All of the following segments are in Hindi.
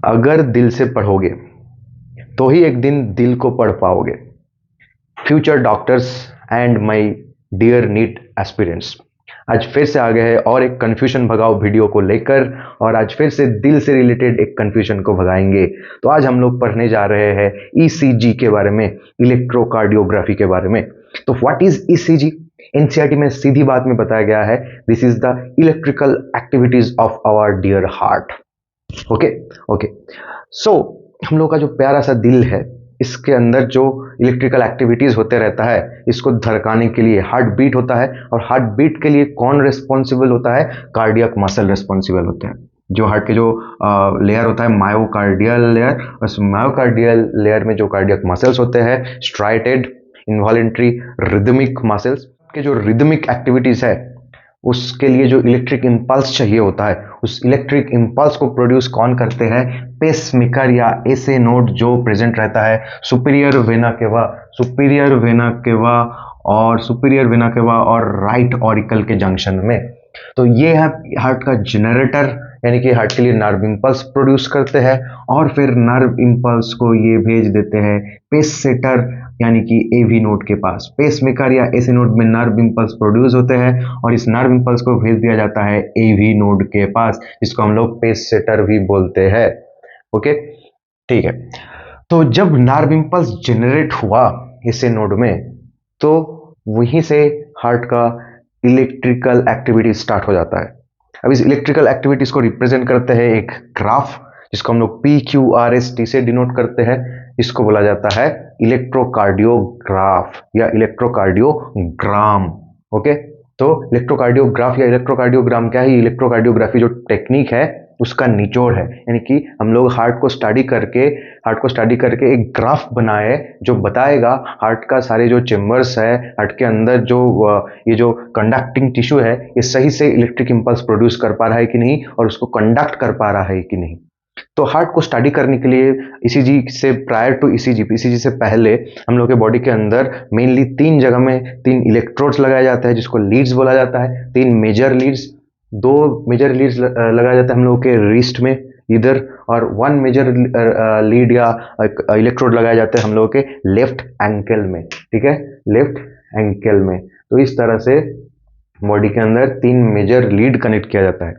अगर दिल से पढ़ोगे तो ही एक दिन दिल को पढ़ पाओगे। Future doctors and my dear NEET aspirants, आज फिर से आ गए हैं और एक कन्फ्यूजन भगाओ वीडियो को लेकर, और आज फिर से दिल से रिलेटेड एक कन्फ्यूजन को भगाएंगे। तो आज हम लोग पढ़ने जा रहे हैं ईसीजी के बारे में, इलेक्ट्रोकार्डियोग्राफी के बारे में। तो व्हाट इज ईसीजी? एनसीईआरटी में सीधी बात में बताया गया है, this is the electrical activities of our dear heart. Okay okay, so हम लोग का जो प्यारा सा दिल है, इसके अंदर जो इलेक्ट्रिकल एक्टिविटीज होते रहता है, इसको धड़काने के लिए हार्ट बीट होता है। और हार्ट बीट के लिए कौन रिस्पॉन्सिबल होता है? कार्डियक मसल रिस्पॉन्सिबल होते हैं। जो हार्ट के जो लेयर होता है मायोकार्डियल लेयर, उस मायोकार्डियल लेयर में जो कार्डियक मसल्स होते हैं, स्ट्राइटेड इनवॉलेंट्री रिदमिक मसल्स के जो रिदमिक एक्टिविटीज है, उसके लिए जो इलेक्ट्रिक इंपल्स चाहिए होता है, उस इलेक्ट्रिक इंपल्स को प्रोड्यूस कौन करते हैं? पेसमेकर या एसे नोड जो प्रेजेंट रहता है superior vena cava, superior vena cava और राइट ऑरिकल के जंक्शन में। तो ये है हार्ट का जनरेटर, यानी कि हार्ट के लिए नर्व इंपल्स प्रोड्यूस करते हैं, और फिर नर्व इंपल्स को ये भेज देते हैं पेस सेटर यानी कि एवी नोड के पास। पेसमेकर या एसी नोड में नर्व इंपल्स प्रोड्यूस होते हैं और इस नर्व इंपल्स को भेज दिया जाता है एवी नोड के पास, जिसको हम लोग पेस सेटर भी बोलते हैं। ओके, ठीक है। तो जब नर्व इंपल्स जनरेट हुआ एसी नोड में, तो वहीं से हार्ट का इलेक्ट्रिकल एक्टिविटी स्टार्ट हो जाता है। अब इस इलेक्ट्रिकल एक्टिविटीज को रिप्रेजेंट करते हैं एक ग्राफ, जिसको हम लोग PQRST से डिनोट करते हैं। इसको बोला जाता है इलेक्ट्रोकार्डियोग्राफ या इलेक्ट्रोकार्डियोग्राम। ओके, तो इलेक्ट्रोकार्डियोग्राफ या इलेक्ट्रोकार्डियोग्राम क्या है? इलेक्ट्रोकार्डियोग्राफी जो टेक्निक है उसका निचोड़ है, यानी कि हम लोग हार्ट को स्टडी करके एक ग्राफ बनाए जो बताएगा हार्ट का सारे जो चेम्बर्स है, हार्ट के अंदर जो ये जो कंडक्टिंग टिश्यू है, ये सही से इलेक्ट्रिक इंपल्स प्रोड्यूस कर पा रहा है कि नहीं, और उसको कंडक्ट कर पा रहा है कि नहीं। तो हार्ट को स्टडी करने के लिए ईसीजी से प्रायर टू ईसीजी से पहले हम लोग के बॉडी के अंदर मेनली 3 जगह में 3 इलेक्ट्रोड्स लगाए जाते हैं, जिसको लीड्स बोला जाता है। 3 मेजर लीड्स, 2 मेजर लीड्स लगाया जाता है हम लोग के रिस्ट में इधर, और 1 मेजर लीड या इलेक्ट्रोड लगाया जाता है हम लोग के लेफ्ट एंकल में। ठीक है, लेफ्ट एंकल में। तो इस तरह से बॉडी के अंदर 3 मेजर लीड कनेक्ट किया जाता है।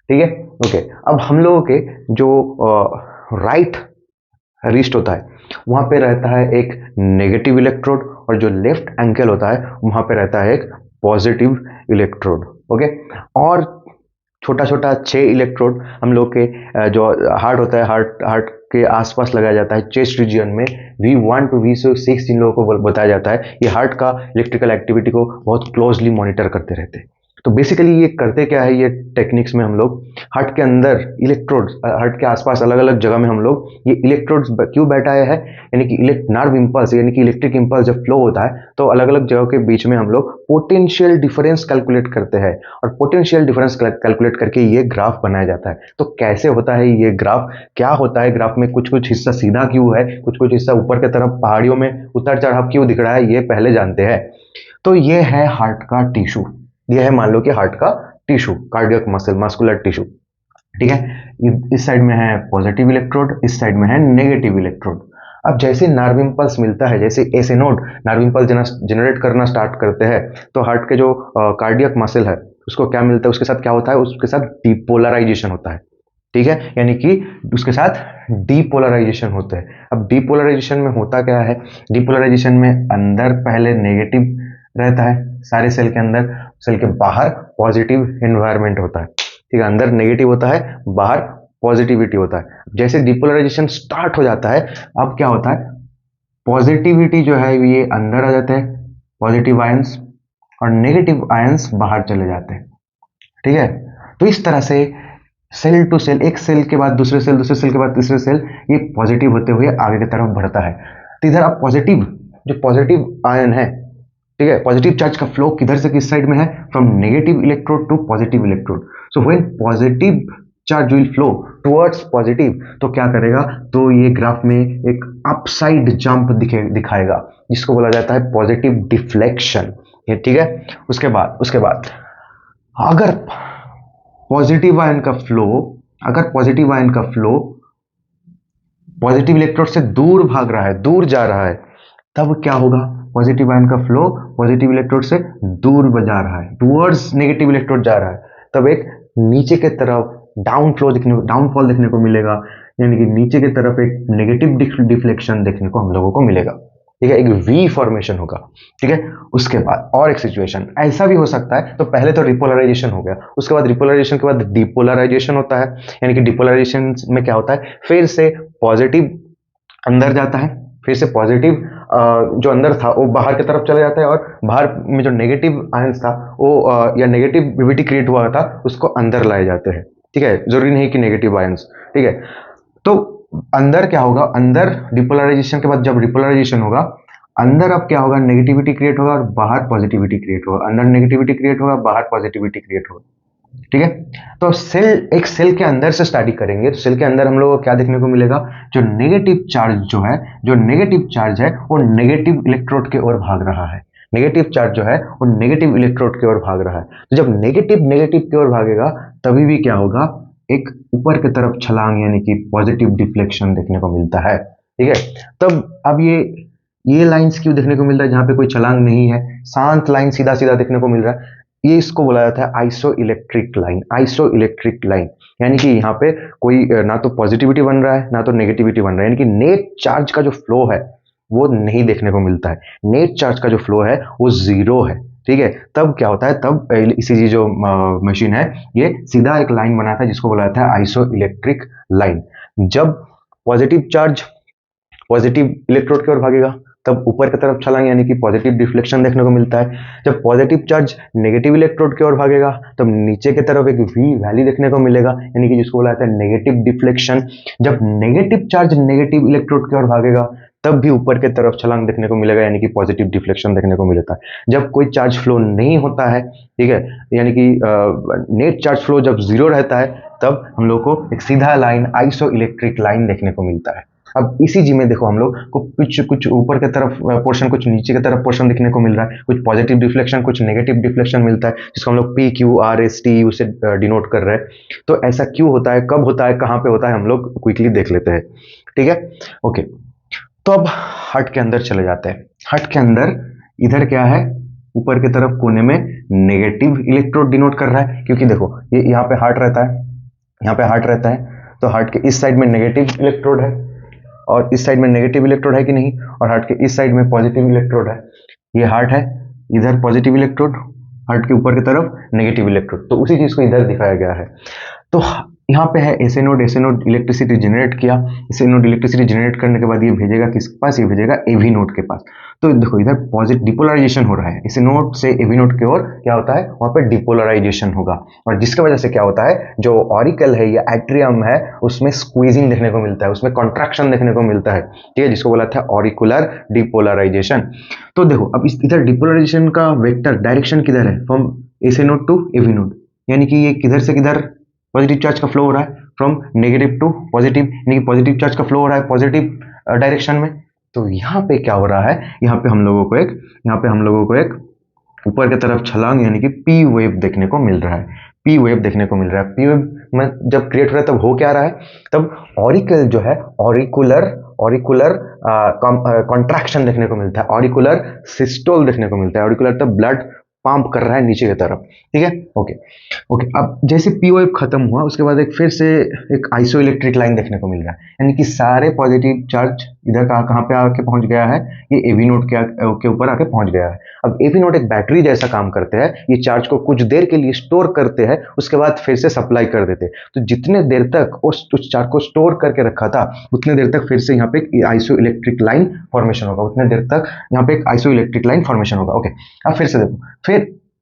ठीक है, ओके। अब हम लोगों के जो राइट रिस्ट होता है, वहां पे रहता है एक नेगेटिव इलेक्ट्रोड, और जो लेफ्ट एंकल होता है वहां पे रहता है एक पॉजिटिव इलेक्ट्रोड। ओके, और छोटा छोटा 6 इलेक्ट्रोड हम लोग के जो हार्ट होता है, हार्ट के आसपास लगाया जाता है चेस्ट रीजन में। V1 to V6 जिन लोगों को बताया जाता है, ये हार्ट का इलेक्ट्रिकल एक्टिविटी को बहुत क्लोजली मॉनिटर करते रहते हैं। तो बेसिकली ये करते क्या है, ये टेक्निक्स में हम लोग हार्ट के अंदर इलेक्ट्रोड्स, हार्ट के आसपास अलग अलग जगह में हम लोग ये इलेक्ट्रोड्स क्यों बैठाए हैं, यानी कि नर्व इंपल्स यानी कि इलेक्ट्रिक इंपल्स जब फ्लो होता है तो अलग अलग जगह के बीच में हम लोग पोटेंशियल डिफरेंस कैलकुलेट करते हैं, और पोटेंशियल डिफरेंस कैलकुलेट करके ये ग्राफ बनाया जाता है। तो कैसे होता है ये ग्राफ, क्या होता है ग्राफ में, कुछ कुछ हिस्सा सीधा क्यों है, कुछ कुछ हिस्सा ऊपर की तरफ पहाड़ियों में उतार चढ़ाव क्यों दिख रहा है, ये पहले जानते हैं। तो ये है हार्ट का टिश्यू, ये है मान लो कि हार्ट का tissue, cardiac muscle, muscular tissue. ठीक है, इस साइड में है पॉजिटिव इलेक्ट्रोड, इस साइड में है नेगेटिव इलेक्ट्रोड। अब जैसे नर्व इंपल्स मिलता है, जैसे एसे नोड नर्व इंपल्स जनरेट करना स्टार्ट करते हैं, तो हार्ट के जो कार्डियक मसल है उसको क्या मिलता है, उसके साथ क्या होता है, उसके साथ डिपोलराइजेशन होता है। ठीक है, यानी कि उसके साथ डिपोलराइजेशन होता है। अब डिपोलराइजेशन में होता क्या है, डिपोलराइजेशन में अंदर पहले नेगेटिव रहता है सारे सेल के अंदर, सेल के बाहर पॉजिटिव एनवायरनमेंट होता है। ठीक है, अंदर नेगेटिव होता है, बाहर पॉजिटिविटी होता है। जैसे डिपोलराइजेशन स्टार्ट हो जाता है, अब क्या होता है, पॉजिटिविटी जो है ये अंदर आ जाते हैं, पॉजिटिव आयंस, और नेगेटिव आयंस बाहर चले जाते हैं। ठीक है, तो इस तरह से सेल टू सेल, एक सेल के बाद दूसरे सेल, दूसरे सेल के बाद तीसरे सेल, ये पॉजिटिव होते हुए आगे की तरफ बढ़ता है। तो इधर आप पॉजिटिव, जो पॉजिटिव आयन है, ठीक है, पॉजिटिव चार्ज का फ्लो किधर से किस साइड में है, from negative electrode to positive electrode. So when positive charge will flow towards positive, तो क्या करेगा, तो ये ग्राफ में एक अपसाइड जंप दिखाएगा, जिसको बोला जाता है पॉजिटिव डिफ्लेक्शन। ये ठीक है, उसके बाद अगर पॉजिटिव आयन का फ्लो पॉजिटिव इलेक्ट्रोड से दूर भाग रहा है, दूर जा रहा है, तब क्या होगा, पॉजिटिव आयन का फ्लो पॉजिटिव इलेक्ट्रोड से दूर जा रहा है, टुवर्ड्स नेगेटिव इलेक्ट्रोड जा रहा है, तब एक नीचे के तरफ डाउनफॉल देखने को मिलेगा, यानी कि नीचे की तरफ एक नेगेटिव डिफ्लेक्शन देखने को हम लोगों को मिलेगा। ठीक है, एक वी फॉर्मेशन होगा। ठीक है, उसके बाद और एक सिचुएशन ऐसा भी हो सकता है, तो पहले तो रिपोलराइजेशन हो गया, उसके बाद रिपोलराइजेशन के बाद डिपोलराइजेशन होता है, यानी कि डिपोलराइजेशन में क्या होता है, फिर से पॉजिटिव अंदर जाता है, फिर से पॉजिटिव जो अंदर था वो बाहर की तरफ चला जाता है, और बाहर में जो नेगेटिव आयंस था वो या नेगेटिविटी क्रिएट हुआ था उसको अंदर लाए जाते हैं। ठीक है, जरूरी नहीं कि नेगेटिव आयंस। ठीक है, तो अंदर क्या होगा, अंदर डिपोलराइजेशन के बाद जब रिपोलराइजेशन होगा, अंदर अब क्या होगा, नेगेटिविटी क्रिएट होगा और बाहर पॉजिटिविटी क्रिएट होगा, अंदर नेगेटिविटी क्रिएट होगा, बाहर पॉजिटिविटी क्रिएट होगा। ठीक है, तो एक सेल के अंदर से स्टडी करेंगे, तो सेल के अंदर हम लोग को क्या देखने को मिलेगा, जो नेगेटिव चार्ज है वो नेगेटिव इलेक्ट्रोड की ओर भाग रहा है, नेगेटिव चार्ज जो है वो नेगेटिव इलेक्ट्रोड की ओर भाग रहा है। तो जब नेगेटिव की ओर भागेगा तभी भी क्या होगा, एक ऊपर की तरफ छलांग यानी कि पॉजिटिव डिफ्लेक्शन देखने को मिलता है। ठीक है, तब अब ये लाइंस क्यों देखने को मिल रहा है, जहां पे कोई छलांग नहीं है, शांत लाइन सीधा सीधा देखने को मिल रहा है, ये इसको बोला जाता है आइसोइलेक्ट्रिक लाइन, यानी कि यहाँ पे कोई ना तो पॉजिटिविटी बन रहा है ना तो नेगेटिविटी बन रहा है, यानी कि नेट चार्ज का जो फ्लो है वो नहीं देखने को मिलता है, नेट चार्ज का जो फ्लो है वो जीरो है। ठीक है, तब क्या होता है, तब इसी जो मशीन है ये सीधा एक लाइन बनाता है जिसको बोला जाता है आइसोइलेक्ट्रिक लाइन। जब पॉजिटिव चार्ज पॉजिटिव इलेक्ट्रोड की ओर भागेगा तब ऊपर की तरफ छलांग यानी कि पॉजिटिव डिफ्लेक्शन देखने को मिलता है, जब पॉजिटिव चार्ज नेगेटिव इलेक्ट्रोड की ओर भागेगा तब नीचे की तरफ एक वी वैली देखने को मिलेगा, यानी कि जिसको बोला जाता है नेगेटिव डिफ्लेक्शन। जब नेगेटिव चार्ज नेगेटिव इलेक्ट्रोड की ओर भागेगा तब भी ऊपर की तरफ छलांग देखने को मिलेगा, यानी कि पॉजिटिव डिफ्लेक्शन देखने को मिलता है। जब कोई चार्ज फ्लो नहीं होता है, ठीक है, यानी कि नेट चार्ज फ्लो जब जीरो रहता है तब हम लोग को एक सीधा लाइन आइसो इलेक्ट्रिक लाइन देखने को मिलता है। अब इसी जी में देखो हम लोग को कुछ ऊपर की तरफ पोर्शन, कुछ नीचे की तरफ पोर्शन देखने को मिल रहा है, कुछ पॉजिटिव डिफ्लेक्शन कुछ नेगेटिव डिफ्लेक्शन मिलता है, जिसको हम लोग P Q R S T U से डिनोट कर रहे हैं। तो ऐसा क्यों होता है, कब होता है, कहाँ पे होता है, हम लोग क्विकली देख लेते हैं। ठीक है, ओके, तो अब हार्ट के अंदर चले जाते हैं। हार्ट के अंदर इधर क्या है, ऊपर की तरफ कोने में नेगेटिव इलेक्ट्रोड डिनोट कर रहा है, क्योंकि देखो ये यहाँ पे हार्ट रहता है, यहाँ पे हार्ट रहता है, तो हार्ट के इस साइड में नेगेटिव इलेक्ट्रोड है और इस साइड में नेगेटिव इलेक्ट्रोड है कि नहीं, और हार्ट के इस साइड में पॉजिटिव इलेक्ट्रोड है। ये हार्ट है, इधर पॉजिटिव इलेक्ट्रोड, हार्ट के ऊपर की तरफ नेगेटिव इलेक्ट्रोड, तो उसी चीज को इधर दिखाया गया है। तो यहाँ पे है एसए नोड इलेक्ट्रिसिटी जनरेट किया, एसए नोड इलेक्ट्रिसिटी जनरेट करने के बाद ये भेजेगा किसके पास, ये भेजेगा एवी नोड के पास। तो देखो इधर पॉजिटिव डिपोलराइजेशन हो रहा है, एसए नोड से एवी नोड की ओर क्या होता है, वहां पे डिपोलराइजेशन होगा, और जिसकी वजह से क्या होता है, जो ऑरिकल है या एट्रियम है उसमें स्क्वीजिंग देखने को मिलता है, उसमें कॉन्ट्रैक्शन देखने को मिलता है। ठीक है, जिसको बोला था ऑरिकुलर डिपोलराइजेशन। तो देखो अब इधर डिपोलराइजेशन का वेक्टर डायरेक्शन किधर है, from SA node to AV node, यानी कि ये किधर से किधर पॉजिटिव चार्ज का फ्लो हो रहा है, फ्रॉम नेगेटिव टू पॉजिटिव, यानी कि पॉजिटिव चार्ज का फ्लो हो रहा है पॉजिटिव डायरेक्शन में। तो यहाँ पे क्या हो रहा है, यहाँ पे हम लोगों को एक ऊपर की तरफ छलांग यानी कि पी वेव देखने को मिल रहा है, पी वेव देखने को मिल रहा है। पी वेव में जब क्रिएट हो रहा है तब हो क्या रहा है, तब ऑरिकल जो है ऑरिकुलर कॉन्ट्रैक्शन देखने को मिलता है, ऑरिकुलर सिस्टोल देखने को मिलता है, ऑरिकुलर तब ब्लड पंप कर रहा है नीचे की तरफ। ठीक है, ओके, अब जैसे पी वेव खत्म हुआ उसके बाद एक फिर से एक आइसो इलेक्ट्रिक लाइन देखने को मिल रहा है, यानी कि सारे पॉजिटिव चार्ज इधर कहाँ पे आके पहुंच गया है, ये एवी नोड के ऊपर आके पहुंच गया है। अब एवी नोड एक बैटरी जैसा काम करते हैं, ये चार्ज को कुछ देर के लिए स्टोर करते हैं, उसके बाद फिर से सप्लाई कर देते हैं। तो जितने देर तक उस चार्ज को स्टोर करके रखा था उतने देर तक फिर से यहाँ पे आइसो इलेक्ट्रिक लाइन फॉर्मेशन होगा, उतने देर तक यहाँ पे एक आइसो इलेक्ट्रिक लाइन फॉर्मेशन होगा। ओके, अब फिर से देखो, फिर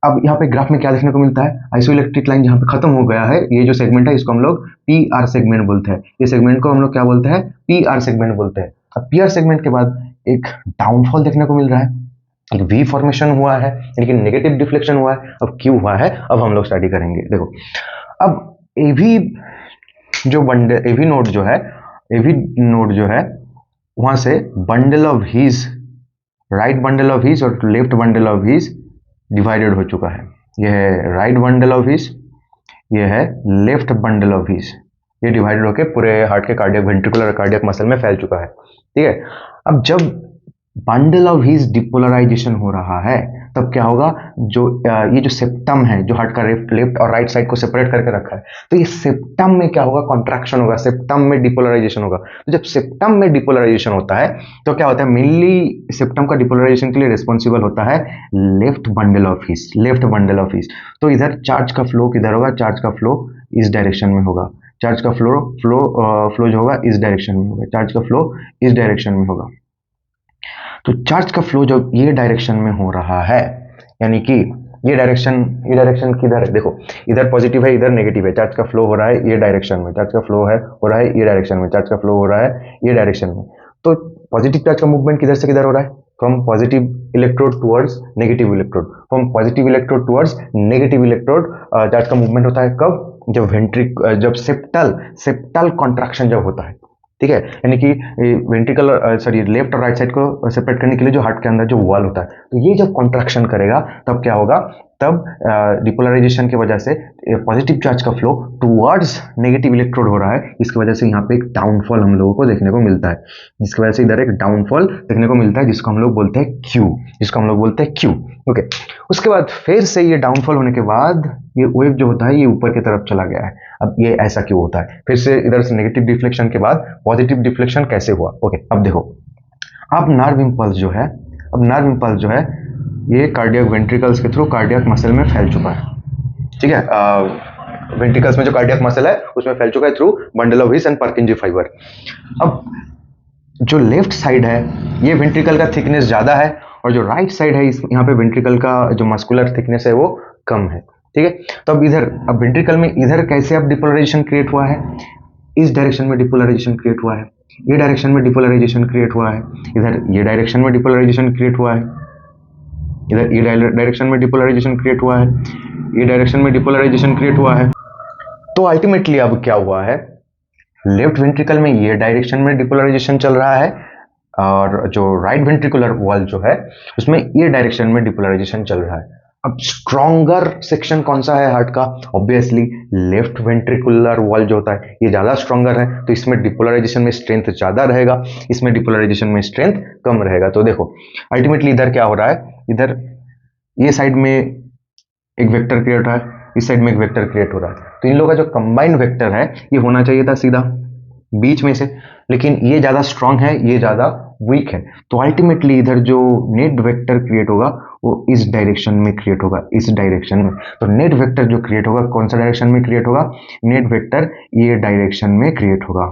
अब यहाँ पे ग्राफ में क्या देखने को मिलता है, आइसो इलेक्ट्रिक लाइन जहाँ पे खत्म हो गया है, ये जो सेगमेंट है इसको हम लोग पी आर सेगमेंट बोलते हैं, ये सेगमेंट को हम लोग क्या बोलते हैं, पी आर सेगमेंट बोलते हैं। अब पी आर सेगमेंट के बाद एक डाउनफॉल देखने को मिल रहा है, एक वी फॉर्मेशन हुआ है, यानी कि नेगेटिव डिफ्लेक्शन हुआ है। अब क्यों हुआ है अब हम लोग स्टडी करेंगे। देखो अब एवी नोड जो है वहां से bundle of His, right bundle of His और left bundle of His divided हो चुका है। यह है राइट बंडल ऑफ हीज, यह है लेफ्ट बंडल ऑफ हीज, ये डिवाइडेड होकर पूरे हार्ट के कार्डियक वेंट्रिकुलर कार्डियक मसल में फैल चुका है, ठीक है। अब जब बंडल ऑफ हीज डिपोलराइजेशन हो रहा है तब क्या होगा, जो ये जो सेप्टम है जो हार्ट का लेफ्ट और राइट साइड को सेपरेट करके रखा है, तो ये सेप्टम में क्या होगा, कॉन्ट्रैक्शन होगा, सेप्टम में डिपोलराइजेशन होगा। तो जब सेप्टम में डिपोलराइजेशन होता है तो क्या होता है, मेनली सेप्टम का डिपोलराइजेशन के लिए रिस्पॉन्सिबल होता है left bundle of His, left bundle of His. तो इधर चार्ज का फ्लो किधर होगा, चार्ज का फ्लो इस डायरेक्शन में होगा, चार्ज का फ्लो जो होगा इस डायरेक्शन में होगा, चार्ज का फ्लो इस डायरेक्शन में होगा। तो चार्ज का फ्लो जब ये डायरेक्शन में हो रहा है, यानी कि ये डायरेक्शन किधर है, देखो इधर पॉजिटिव है इधर नेगेटिव है, चार्ज का फ्लो हो रहा है ये डायरेक्शन में, चार्ज का फ्लो है हो रहा है ये डायरेक्शन में, चार्ज का फ्लो हो रहा है ये डायरेक्शन में। तो पॉजिटिव चार्ज का मूवमेंट किधर से किधर हो रहा है, from positive electrode towards negative electrode, from positive electrode towards negative electrode charge का मूवमेंट होता है कब, जब सेप्टल कॉन्ट्रैक्शन जब होता है, ठीक है। यानी कि वेंट्रिकल सॉरी लेफ्ट और राइट साइड को सेपरेट करने के लिए जो हार्ट के अंदर जो वॉल होता है, तो ये जब कॉन्ट्रैक्शन करेगा तब क्या होगा, तब डिपोलराइजेशन की वजह से पॉजिटिव चार्ज का फ्लो टुवर्ड्स नेगेटिव इलेक्ट्रोड हो रहा है, इसकी वजह से यहाँ पे एक डाउनफॉल हम लोगों को देखने को मिलता है, जिसकी वजह से इधर एक डाउनफॉल देखने को मिलता है जिसको हम लोग बोलते हैं क्यू, ओके। उसके बाद फिर से ये डाउनफॉल होने के बाद ये वेव जो होता है ये ऊपर की तरफ चला गया है। अब ये ऐसा क्यों होता है, फिर से इधर से नेगेटिव डिफ्लेक्शन के बाद पॉजिटिव डिफ्लेक्शन कैसे हुआ, ओके। अब देखो, अब नर्व इंपल्स जो है ये कार्डियक वेंट्रिकल्स के थ्रू कार्डियक मसल में फैल चुका है, ठीक है। वेंट्रिकल्स में जो कार्डियक मसल है उसमें फैल चुका है through bundle of His and Purkinje fibre. अब जो लेफ्ट साइड है ये वेंट्रिकल का थिकनेस ज्यादा है और जो राइट साइड है यहाँ पे वेंट्रिकल का जो मस्कुलर थिकनेस है वो कम है, ठीक है। तो अब वेंट्रिकल में इधर कैसे अब डिपोलराइजेशन क्रिएट हुआ है, इस डायरेक्शन में डिपोलराइजेशन क्रिएट हुआ है, ये डायरेक्शन में डिपोलराइजेशन क्रिएट हुआ है, इधर ये डायरेक्शन में डिपोलराइजेशन क्रिएट हुआ है, इधर ये डायरेक्शन में डिपोलराइजेशन क्रिएट हुआ है, ये डायरेक्शन में डिपोलराइजेशन क्रिएट हुआ है। तो अल्टीमेटली अब क्या हुआ है, लेफ्ट वेंट्रिकल में ये डायरेक्शन में डिपोलराइजेशन चल रहा है और जो राइट वेंट्रिकुलर वॉल जो है उसमें ये डायरेक्शन में डिपोलराइजेशन चल रहा है। अब स्ट्रॉन्गर सेक्शन कौन सा है हार्ट का, ऑब्वियसली लेफ्ट वेंट्रिकुलर वॉल जो होता है ये ज्यादा स्ट्रॉन्गर है, तो इसमें डिपोलराइजेशन में स्ट्रेंथ ज्यादा रहेगा, इसमें डिपोलराइजेशन में स्ट्रेंथ कम रहेगा। तो देखो अल्टीमेटली इधर क्या हो रहा है, इधर ये साइड में एक वेक्टर क्रिएट हो रहा है, इस साइड में एक वेक्टर क्रिएट हो रहा है, तो इन लोगों का जो कंबाइंड वेक्टर है ये होना चाहिए था सीधा बीच में से, लेकिन ये ज्यादा स्ट्रांग है ये ज्यादा वीक है। तो अल्टीमेटली इधर जो नेट वेक्टर क्रिएट होगा वो इस डायरेक्शन में क्रिएट होगा, इस डायरेक्शन में। तो नेट वेक्टर जो क्रिएट होगा कौन सा डायरेक्शन में क्रिएट होगा, नेट वेक्टर ये डायरेक्शन में क्रिएट होगा,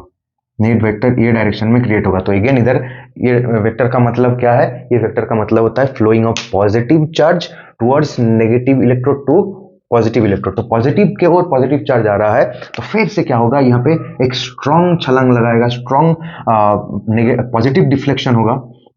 नेट वेक्टर ये डायरेक्शन में क्रिएट होगा। तो अगेन इधर ये वेक्टर का मतलब क्या है, ये वेक्टर का मतलब होता है flowing of positive charge towards negative electrode to positive electrode. तो पॉजिटिव के ओर पॉजिटिव चार्ज आ रहा है तो फिर से क्या होगा, यहाँ पे एक स्ट्रॉन्ग छलांग लगाएगा, स्ट्रॉन्ग पॉजिटिव डिफ्लेक्शन होगा,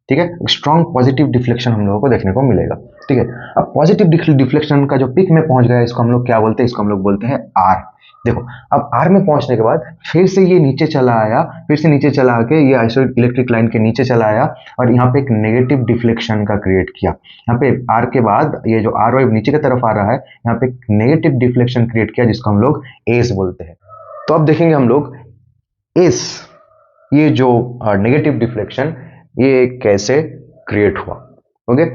ठीक है। स्ट्रॉन्ग पॉजिटिव डिफ्लेक्शन हम लोगों को देखने को मिलेगा, ठीक है। अब पॉजिटिव डिफ्लेक्शन का जो पिक में पहुंच गया इसको हम लोग क्या बोलते हैं, इसको हम लोग बोलते हैं आर। देखो अब आर में पहुंचने के बाद फिर से ये नीचे चला आया, फिर से नीचे चला आके ये आइसोलेट इलेक्ट्रिक लाइन के नीचे चला आया और यहाँ पे एक नेगेटिव डिफ्लेक्शन का क्रिएट किया। यहाँ पे आर के बाद ये जो आर वेव नीचे की तरफ आ रहा है, यहाँ पे एक नेगेटिव डिफ्लेक्शन क्रिएट किया जिसको हम लोग एस बोलते हैं। तो अब देखेंगे हम लोग एस, ये जो नेगेटिव डिफ्लेक्शन ये कैसे क्रिएट हुआ, ओके।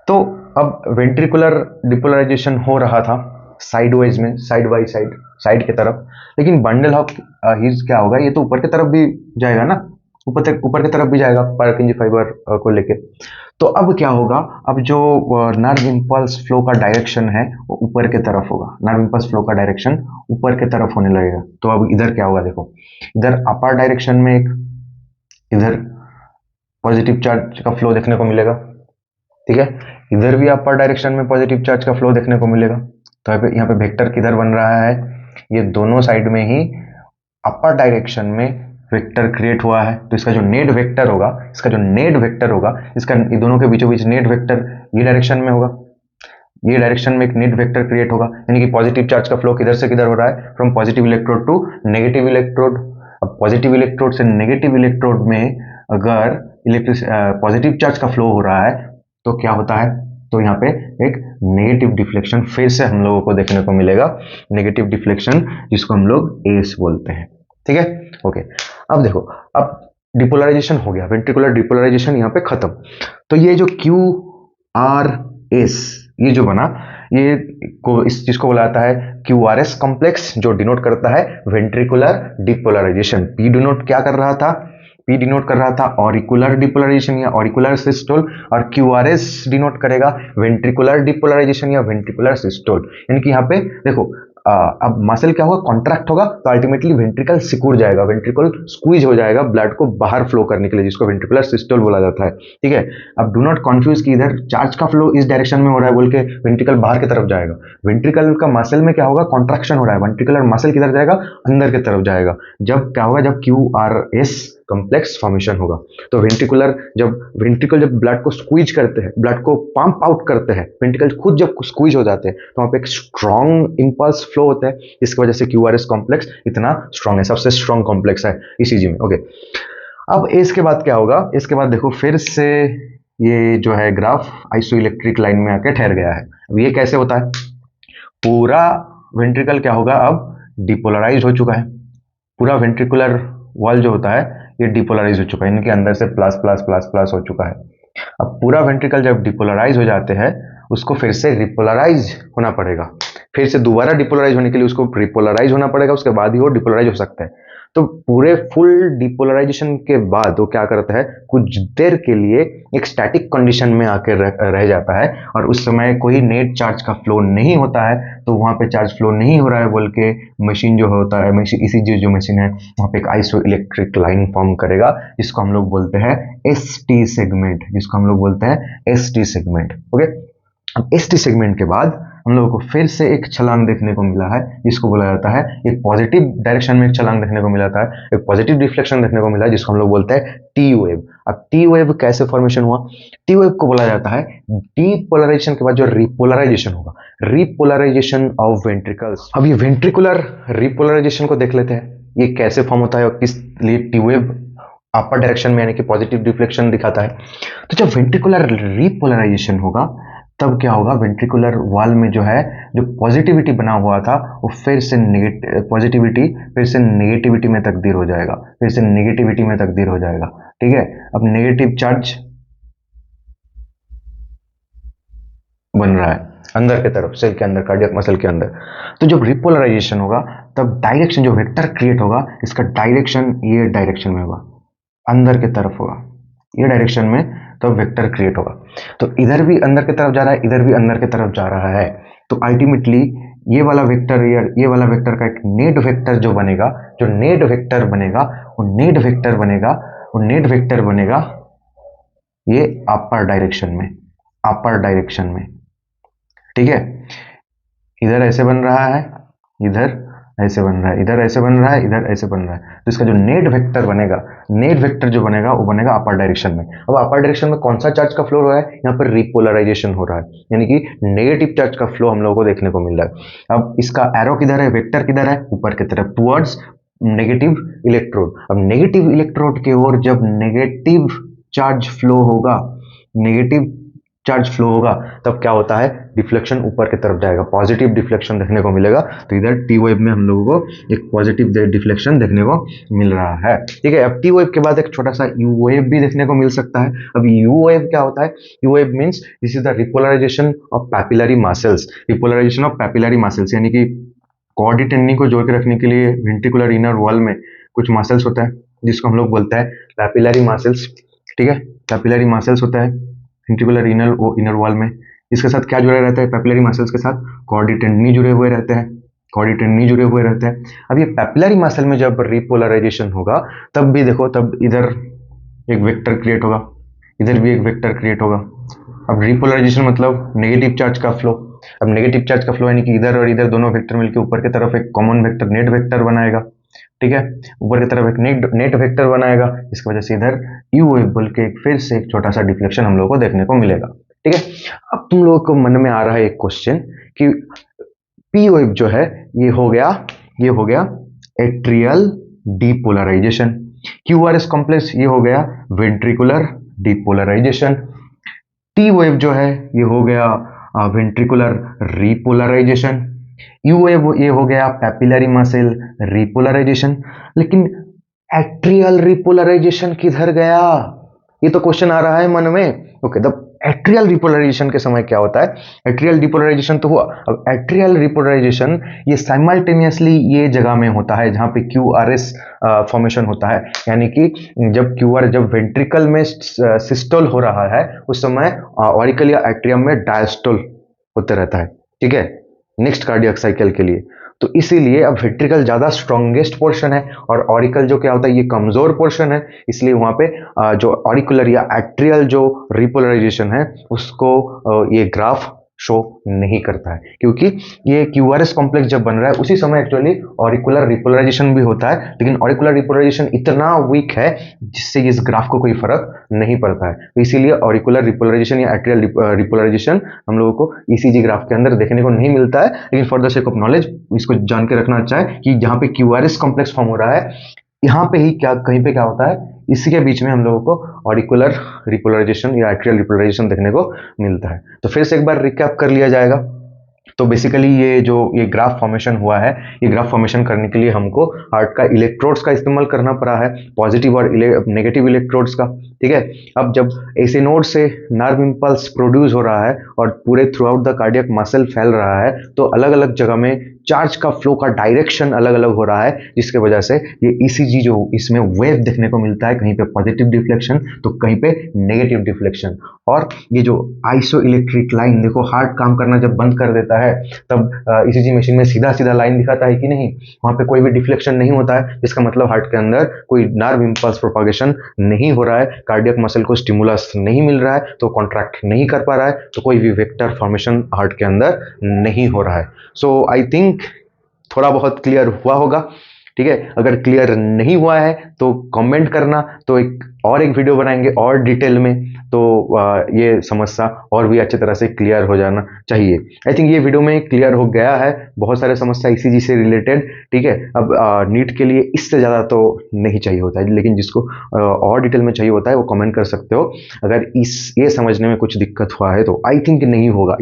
तो अब वेंट्रिकुलर डिपोलराइजेशन हो रहा था साइडवाइज में, साइड बाई साइड की तरफ, लेकिन बंडल ऑफ हीज क्या होगा, ये तो ऊपर की तरफ भी जाएगा ना, ऊपर की तरफ भी जाएगा पर्किंजी फाइबर को लेके। तो अब क्या होगा, अब जो नर्व इंपल्स फ्लो का डायरेक्शन है वो ऊपर की तरफ होगा, नर्व इंपल्स फ्लो का डायरेक्शन ऊपर की तरफ होने लगेगा। तो अब इधर क्या होगा, देखो इधर अपर डायरेक्शन में एक इधर पॉजिटिव चार्ज का फ्लो देखने को मिलेगा, ठीक है। इधर भी अपर डायरेक्शन में पॉजिटिव चार्ज का फ्लो देखने को मिलेगा। तो यहाँ पे वेक्टर किधर बन रहा है, ये दोनों साइड में ही अपर डायरेक्शन में वेक्टर क्रिएट हुआ है। तो इसका जो नेट वेक्टर होगा, इसका ये दोनों के बीचों बीच नेट वेक्टर ये डायरेक्शन में होगा, ये डायरेक्शन में एक नेट वेक्टर क्रिएट होगा, यानी कि पॉजिटिव चार्ज का फ्लो किधर से किधर हो रहा है, from positive electrode to negative electrode. अब पॉजिटिव इलेक्ट्रोड से नेगेटिव इलेक्ट्रोड में अगर पॉजिटिव चार्ज का फ्लो हो रहा है तो क्या होता है, तो यहाँ पे एक नेगेटिव डिफ्लेक्शन फिर से हम लोगों को देखने को मिलेगा, नेगेटिव डिफ्लेक्शन जिसको हम लोग एस बोलते हैं। ठीक है, ओके। अब देखो, अब डिपोलराइजेशन हो गया, वेंट्रिकुलर डिपोलराइजेशन यहाँ पे खत्म। तो ये जो क्यू आर एस ये जो बना, ये को इस चीज को बोला जाता है क्यू आर एस कॉम्प्लेक्स, जो डिनोट करता है वेंट्रिकुलर डिपोलराइजेशन। पी डिनोट क्या कर रहा था, पी डिनोट कर रहा था ऑरिकुलर डिपोलराइजेशन या ऑरिकुलर सिस्टोल, और क्यू आर एस डिनोट करेगा वेंट्रिकुलर डिपोलराइजेशन या वेंट्रिकुलर सिस्टोल। यानी कि यहाँ पे देखो, अब मसल क्या होगा, कॉन्ट्रैक्ट होगा तो अल्टीमेटली वेंट्रिकल सिकुड़ जाएगा, वेंट्रिकल स्क्वीज हो जाएगा ब्लड को बाहर फ्लो करने के लिए, जिसको वेंट्रिकुलर सिस्टोल बोला जाता है। ठीक है, अब डू नॉट कंफ्यूज कि इधर चार्ज का फ्लो इस डायरेक्शन में हो रहा है बोल के वेंट्रिकल बाहर की तरफ जाएगा। वेंट्रिकल का मसल में क्या होगा, कॉन्ट्रैक्शन हो रहा है, वेंट्रिकुलर मसल किधर जाएगा, अंदर की तरफ जाएगा। जब क्या होगा, जब Q R S complex formation होगा तो वेंट्रिकुलर, जब वेंट्रिकल जब ब्लड को स्क्वीज करते हैं, ब्लड को पंप आउट करते हैं, वेंट्रिकल खुद जब स्क्वीज हो जाते हैं तो वहां पे एक स्ट्रॉन्ग इंपल्स फ्लो होता है, इसकी वजह से क्यूआरएस कॉम्प्लेक्स इतना स्ट्रॉन्ग है, सबसे स्ट्रॉन्ग कॉम्प्लेक्स है ईसीजी में। ओके, अब इसके बाद क्या होगा, इसके बाद देखो फिर से ये जो है ग्राफ आइसोइलेक्ट्रिक लाइन में आके ठहर गया है। अब ये कैसे होता है, पूरा वेंट्रिकल क्या होगा, अब डिपोलराइज हो चुका है, पूरा वेंट्रिकुलर वॉल जो होता है ये डिपोलराइज हो चुका है, इनके अंदर से प्लस प्लस प्लस प्लस हो चुका है। अब पूरा वेंट्रिकल जब डिपोलराइज हो जाते हैं उसको फिर से रिपोलराइज होना पड़ेगा, फिर से दोबारा डिपोलराइज होने के लिए उसको रिपोलराइज होना पड़ेगा, उसके बाद ही वो डिपोलराइज हो सकता है। तो पूरे फुल डिपोलराइजेशन के बाद वो क्या करता है, कुछ देर के लिए एक स्टैटिक कंडीशन में आकर रह जाता है, और उस समय कोई नेट चार्ज का फ्लो नहीं होता है, तो वहां पे चार्ज फ्लो नहीं हो रहा है बोल के मशीन जो होता है, ईसीजी जो मशीन है वहां पे एक आइसो इलेक्ट्रिक लाइन फॉर्म करेगा, जिसको हम लोग बोलते हैं एसटी सेगमेंट, जिसको हम लोग बोलते हैं एसटी सेगमेंट। ओके, अब एसटी सेगमेंट के बाद हम लोगों को फिर से एक छलांग देखने को मिला है, जिसको बोला जाता है, एक पॉजिटिव डायरेक्शन में एक छलांग देखने को मिला था, एक पॉजिटिव रिफ्लेक्शन देखने को मिला है, जिसको हम लोग बोलते हैं टी वेव। अब टी वेव कैसे फॉर्मेशन हुआ, टी वेव को बोला जाता है डीपोलराइजेशन के बाद जो रिपोलराइजेशन होगा, रिपोलराइजेशन ऑफ वेंट्रिकल्स। अब ये वेंट्रिकुलर रिपोलराइजेशन को देख लेते हैं, ये कैसे फॉर्म होता है और किस लिए टी वेव अपर डायरेक्शन में यानी कि पॉजिटिव डिफ्लेक्शन दिखाता है। तो जब वेंट्रिकुलर रिपोलराइजेशन होगा तब क्या होगा, वेंट्रिकुलर वॉल में जो है, जो पॉजिटिविटी बना हुआ था वो फिर से पॉजिटिविटी फिर से नेगेटिविटी में तब्दील हो जाएगा, फिर से नेगेटिविटी में तब्दील हो जाएगा। ठीक है, अब नेगेटिव चार्ज बन रहा है अंदर की तरफ, सेल के अंदर, कार्डियक मसल के अंदर। तो जब रिपोलराइजेशन होगा तब डायरेक्शन जो वेक्टर क्रिएट होगा, इसका डायरेक्शन ये डायरेक्शन में होगा, अंदर की तरफ होगा, ये डायरेक्शन में, तो वेक्टर क्रिएट होगा। तो इधर भी अंदर की तरफ जा रहा है, इधर भी अंदर की तरफ जा रहा है, तो अल्टीमेटली ये वाला वेक्टर या ये वाला वेक्टर का एक नेट वेक्टर जो बनेगा, जो नेट वेक्टर बनेगा वो नेट वेक्टर बनेगा, वो नेट वेक्टर बनेगा ये अपर डायरेक्शन में, अपर डायरेक्शन में। ठीक है, इधर ऐसे बन रहा है, इधर ऐसे बन रहा है, इधर ऐसे बन रहा है, इधर ऐसे बन रहा है, तो इसका जो नेट वेक्टर बनेगा, नेट वेक्टर जो बनेगा वो बनेगा अपर डायरेक्शन में। अब अपर डायरेक्शन में कौन सा चार्ज का फ्लो हो रहा है, यहाँ पर रिपोलराइजेशन हो रहा है, यानी कि नेगेटिव चार्ज का फ्लो हम लोगों को देखने को मिल रहा है। अब इसका एरो किधर है, वेक्टर किधर है, ऊपर की तरफ, टुवर्ड्स नेगेटिव इलेक्ट्रोड। अब नेगेटिव इलेक्ट्रोड की ओर जब नेगेटिव चार्ज फ्लो होगा, नेगेटिव चार्ज फ्लो होगा, तब क्या होता है, डिफ्लेक्शन ऊपर की तरफ जाएगा, पॉजिटिव डिफ्लेक्शन देखने को मिलेगा। तो इधर टी वेव में हम लोगों को एक पॉजिटिव डिफ्लेक्शन देखने को मिल रहा है। ठीक है, अब टी वेव के बाद एक छोटा सा यू वेव भी देखने को मिल सकता है। अब यू वेव क्या होता है, U wave means this is the repolarization of papillary muscles, repolarization of papillary muscles, यानी कि कॉर्डी टेंडनी को जोड़ के रखने के लिए वेंट्रिकुलर इनर वॉल में कुछ मसल्स होता है, जिसको हम लोग बोलते हैं पैपिलरी मसल्स। ठीक है, पैपिलरी मसल्स होता है वेंट्रिकुलर इनर वॉल में। इसके साथ क्या जुड़े रहते हैं, पैपिलरी मसल्स के साथ कॉर्डी टेंडनी जुड़े हुए रहते हैं, कॉर्डी टेंडनी जुड़े हुए रहते हैं। अब ये पैपिलरी मसल में जब रिपोलराइजेशन होगा तब भी देखो, तब इधर एक वेक्टर क्रिएट होगा, इधर भी एक वेक्टर क्रिएट होगा। अब रिपोलराइजेशन मतलब नेगेटिव चार्ज का फ्लो। अब नेगेटिव चार्ज का फ्लो यानी कि इधर और इधर दोनों वेक्टर मिलकर ऊपर की तरफ एक कॉमन वेक्टर, नेट वेक्टर बनाएगा। ठीक है, ऊपर की तरफ एक नेट वेक्टर बनाएगा, इसकी वजह से इधर यू वेव बोल के फिर से एक छोटा सा डिफ्लेक्शन हम लोगों को देखने को मिलेगा। ठीक है, अब तुम लोगों को मन में आ रहा है एक क्वेश्चन कि पी वेव जो है ये हो गया एट्रियल डीपोलराइजेशन, क्यूआरएस कॉम्प्लेक्स ये हो गया वेंट्रिकुलर डीपोलराइजेशन, टी वेव जो है ये हो गया वेंट्रिकुलर रिपोलराइजेशन, यू वेव ये हो गया पैपिलरी मसल रिपोलराइजेशन। लेकिन एट्रियल रिपोलराइजेशन किधर गया, ये तो क्वेश्चन आ रहा है मन में। ओके, द एट्रियल रिपोलराइजेशन के समय क्या होता है, एट्रियल डिपोलराइजेशन तो हुआ, अब एट्रियल रिपोलराइजेशन ये साइमल्टेनियसली ये जगह में होता है जहां पे क्यू आर एस फॉर्मेशन होता है, यानी कि जब वेंट्रिकल में सिस्टोल हो रहा है उस समय ऑरिकल या एट्रियम में डायस्टोल होते रहता है, ठीक है, नेक्स्ट कार्डियक साइकिल के लिए। तो इसीलिए अब वेंट्रिकल ज़्यादा स्ट्रॉन्गेस्ट पोर्शन है और ऑरिकल जो क्या होता है ये कमज़ोर पोर्शन है, इसलिए वहाँ पे जो ऑरिकुलर या एट्रियल जो रिपोलराइजेशन है उसको ये ग्राफ शो नहीं करता है, क्योंकि ये क्यूआरएस कॉम्प्लेक्स जब बन रहा है उसी समय एक्चुअली ऑरिकुलर रिपोलराइजेशन भी होता है, लेकिन ऑरिकुलर रिपोलराइजेशन इतना वीक है जिससे इस ग्राफ को कोई फर्क नहीं पड़ता है। तो इसीलिए ऑरिकुलर रिपोलराइजेशन या एट्रियल रिपोलराइजेशन हम लोगों को ईसीजी ग्राफ के अंदर देखने को नहीं मिलता है, लेकिन for the sake of knowledge इसको जान के रखना अच्छा है कि जहाँ पे क्यूआरएस कॉम्प्लेक्स फॉर्म हो रहा है यहाँ पे ही क्या कहीं पे क्या होता है, इसी के बीच में हम लोगों को ऑरिकुलर रिपोलराइजेशन या एट्रियल रिपोलराइजेशन देखने को मिलता है। तो फिर से एक बार रिकैप कर लिया जाएगा। तो बेसिकली ये ग्राफ फॉर्मेशन हुआ है, ये ग्राफ फॉर्मेशन करने के लिए हमको हार्ट का इलेक्ट्रोड्स का इस्तेमाल करना पड़ा है, पॉजिटिव और नेगेटिव इलेक्ट्रोड्स का, ठीक है। अब जब ऐसे नोड से नर्व इंपल्स प्रोड्यूस हो रहा है और पूरे through out the cardiac muscle फैल रहा है, तो अलग अलग जगह में चार्ज का फ्लो का डायरेक्शन अलग अलग हो रहा है, जिसके वजह से ये ईसीजी जो इसमें वेव देखने को मिलता है, कहीं पे पॉजिटिव डिफ्लेक्शन तो कहीं पे नेगेटिव डिफ्लेक्शन। और ये जो आइसो इलेक्ट्रिक लाइन देखो, हार्ट काम करना जब बंद कर देता है तब ईसीजी मशीन में सीधा सीधा लाइन दिखाता है कि नहीं, वहां पे कोई भी डिफ्लेक्शन नहीं होता है, जिसका मतलब हार्ट के अंदर कोई नर्व इंपल्स प्रोपागेशन नहीं हो रहा है, कार्डियक मसल को स्टिमुलस नहीं मिल रहा है तो कॉन्ट्रैक्ट नहीं कर पा रहा है, तो कोई भी वेक्टर फॉर्मेशन हार्ट के अंदर नहीं हो रहा है। सो आई थिंक थोड़ा बहुत क्लियर हुआ होगा, ठीक है। अगर क्लियर नहीं हुआ है तो कमेंट करना, तो एक वीडियो बनाएंगे और डिटेल में, तो ये समस्या और भी अच्छी तरह से क्लियर हो जाना चाहिए। आई थिंक ये वीडियो में क्लियर हो गया है, बहुत सारे समस्या ईसीजी से रिलेटेड, ठीक है। अब नीट के लिए इससे ज़्यादा तो नहीं चाहिए होता है, लेकिन जिसको और डिटेल में चाहिए होता है वो कमेंट कर सकते हो। अगर ये समझने में कुछ दिक्कत हुआ है तो आई थिंक नहीं होगा।